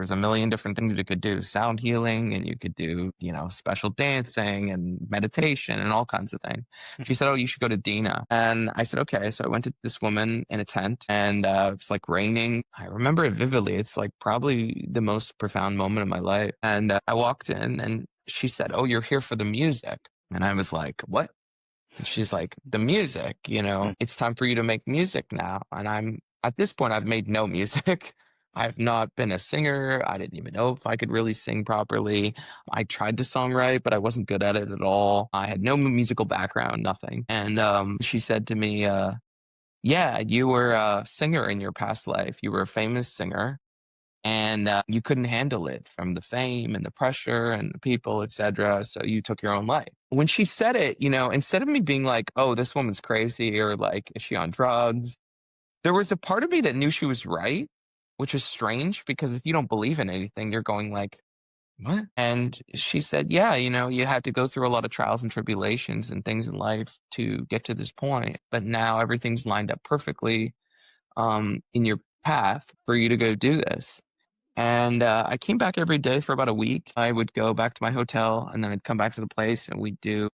was a million different things you could do, sound healing, and you could do, special dancing and meditation and all kinds of things. She said, oh, you should go to Dina. And I said, okay. So I went to this woman in a tent and it's like raining. I remember it vividly. It's like probably the most profound moment of my life. And I walked in and she said, oh, you're here for the music. And I was like, what? And she's like, the music, it's time for you to make music now. And at this point, I've made no music. I've not been a singer. I didn't even know if I could really sing properly. I tried to songwrite, but I wasn't good at it at all. I had no musical background, nothing. And she said to me, yeah, you were a singer in your past life. You were a famous singer and you couldn't handle it from the fame and the pressure and the people, etc. So you took your own life. When she said it, instead of me being like, oh, this woman's crazy or like, is she on drugs? There was a part of me that knew she was right, which is strange because if you don't believe in anything, you're going like, what? And she said, yeah, you had to go through a lot of trials and tribulations and things in life to get to this point. But now everything's lined up perfectly in your path for you to go do this. And I came back every day for about a week. I would go back to my hotel and then I'd come back to the place and we'd do,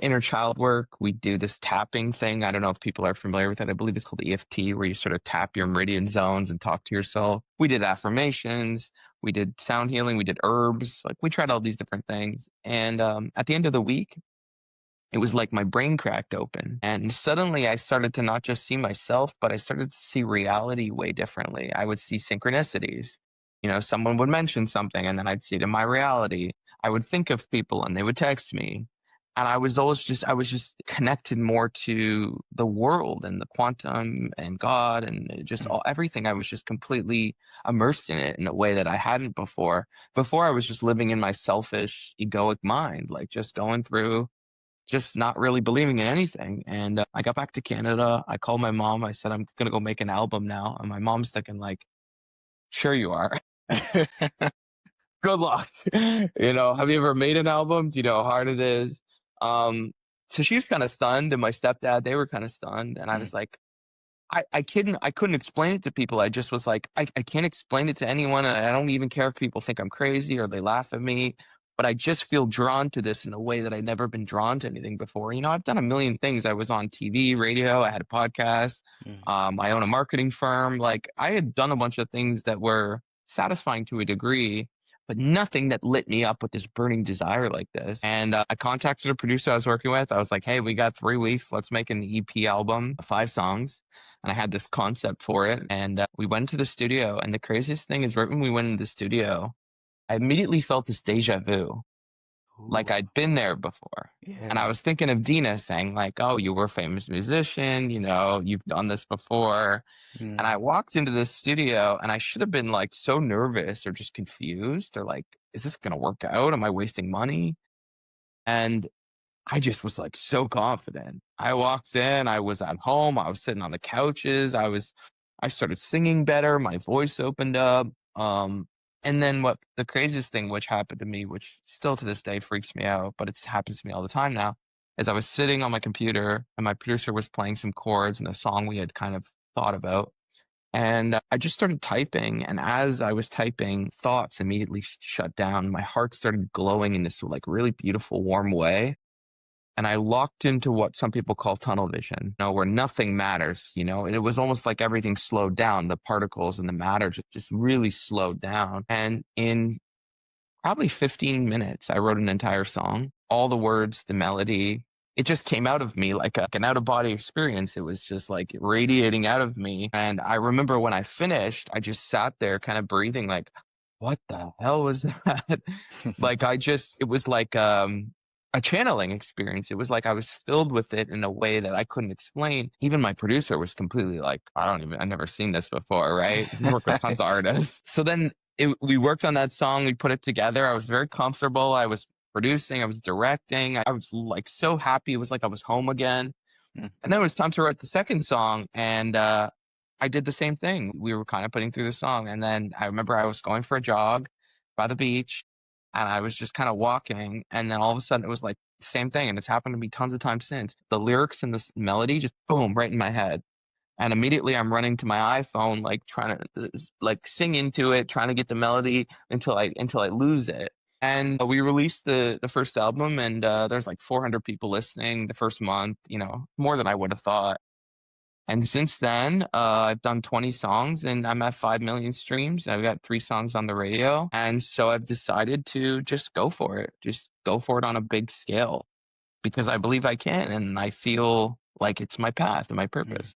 inner child work. We'd do this tapping thing. I don't know if people are familiar with it. I believe it's called EFT, where you sort of tap your meridian zones and talk to yourself. We did affirmations. We did sound healing. We did herbs. Like we tried all these different things. And at the end of the week, it was like my brain cracked open. And suddenly I started to not just see myself, but I started to see reality way differently. I would see synchronicities. Someone would mention something and then I'd see it in my reality. I would think of people and they would text me. And I was just connected more to the world and the quantum and God and just everything. I was just completely immersed in it in a way that I hadn't before. Before I was just living in my selfish, egoic mind, like just going through, just not really believing in anything. And I got back to Canada. I called my mom. I said, I'm going to go make an album now. And my mom's thinking like, sure you are. Good luck. Have you ever made an album? Do you know how hard it is? So she was kind of stunned, and my stepdad, they were kind of stunned. And I was like, I couldn't explain it to people. I just was like, I can't explain it to anyone. And I don't even care if people think I'm crazy or they laugh at me. But I just feel drawn to this in a way that I'd never been drawn to anything before. I've done a million things. I was on TV, radio. I had a podcast. I own a marketing firm. Like I had done a bunch of things that were satisfying to a degree, but nothing that lit me up with this burning desire like this. And I contacted a producer I was working with. I was like, hey, we got 3 weeks. Let's make an EP album, 5 songs. And I had this concept for it. And we went to the studio. And the craziest thing is right when we went into the studio, I immediately felt this deja vu, like I'd been there before. And I was thinking of Dina saying like, oh, you were a famous musician, you've done this before. And I walked into this studio and I should have been like so nervous or just confused or like, is this going to work out? Am I wasting money? And I just was like so confident. I walked in, I was at home, I was sitting on the couches, I started singing better, my voice opened up. And then what the craziest thing which happened to me, which still to this day freaks me out, but it happens to me all the time now, is I was sitting on my computer and my producer was playing some chords and a song we had kind of thought about. And I just started typing. And as I was typing, thoughts immediately shut down. My heart started glowing in this like really beautiful, warm way. And I locked into what some people call tunnel vision, where nothing matters, and it was almost like everything slowed down. The particles and the matter just really slowed down. And in probably 15 minutes, I wrote an entire song, all the words, the melody. It just came out of me like an out of body experience. It was just like radiating out of me. And I remember when I finished, I just sat there kind of breathing like, what the hell was that? It was like, a channeling experience. It was like I was filled with it in a way that I couldn't explain. Even my producer was completely like, I've never seen this before, right? He's worked with tons of artists. So then we worked on that song. We put it together. I was very comfortable. I was producing. I was directing. I was like so happy. It was like I was home again. And then it was time to write the second song. And I did the same thing. We were kind of putting through the song. And then I remember I was going for a jog by the beach. And I was just kind of walking, and then all of a sudden it was like the same thing. And it's happened to me tons of times since. The lyrics and this melody just boom, right in my head. And immediately I'm running to my iPhone, like trying to like sing into it, trying to get the melody until I lose it. And we released the first album, and there's like 400 people listening the first month, more than I would have thought. And since then, I've done 20 songs and I'm at 5 million streams. I've got 3 songs on the radio. And so I've decided to just go for it, just go for it on a big scale because I believe I can. And I feel like it's my path and my Mhm. purpose.